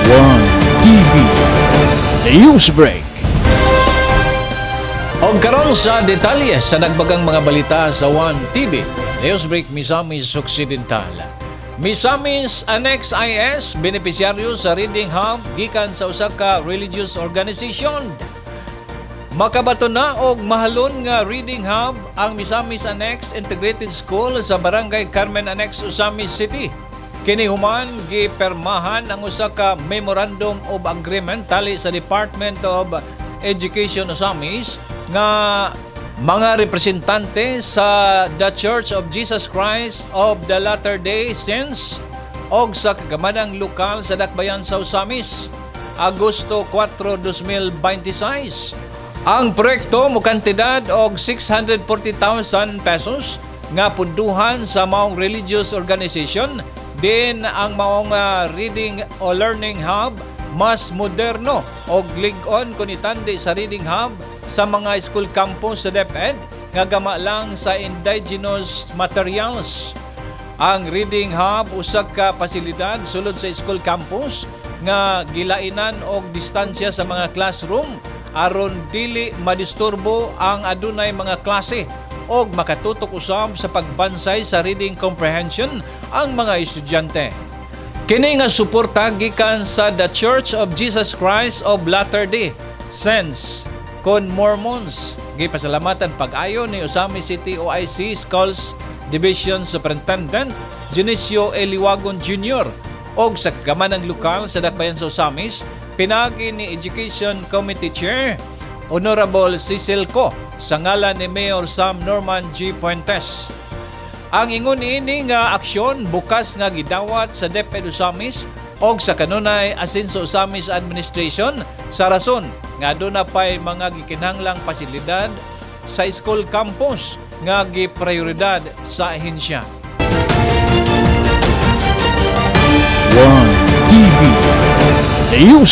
One TV News Break. Og karon sa detalye sa nagbagang mga balita sa One TV Newsbreak Misamis Occidental. Misamis Annex IS benepisyaryo sa Reading Hub gikan sa usa ka religious organization. Makabato na og mahalon nga Reading Hub ang Misamis Annex Integrated School sa Barangay Carmen Annex, Osamis City. Kini human gipermahan ang usa ka Memorandum of Agreement tali sa Department of Education Osamis nga mga representante sa The Church of Jesus Christ of the Latter-day Saints og sa kagamanang lokal sa Dakbayan sa Osamis, Agosto 4, 2026. Ang proyekto mo kantidad og 640,000 pesos nga punduhan sa maong religious organization. Din ang maong Reading o Learning Hub mas moderno o lig-on kung itandi sa Reading Hub sa mga school campus sa DepEd nga gama lang sa indigenous materials. Ang Reading Hub usag ka pasilidad sulod sa school campus nga gilainan og distansya sa mga classroom aron dili madisturbo ang adunay mga klase og makatutok usab sa pagbansay sa reading comprehension ang mga estudyante. Kini nga suporta gikan sa The Church of Jesus Christ of Latter-day Saints kon Mormons. Gipasalamatan pag-ayo ni Osamis City OIC Schools Division Superintendent Junicio Eliwagon Jr. og sa kagamanang lokal sa Dakbayan sa Osamis, pinagi ni Education Committee Chair Honorable Cecil Co sa ngalan ni Mayor Sam Norman G. Puentes. Ang ingon niini nga aksyon bukas nga gidawat sa DepEd Osamis og sa kanunay asin sa Osamis Administration sa rason nga aduna pay mga gikinahanglang pasilidad sa school campus nga giprioridad sa ahensya. One TV News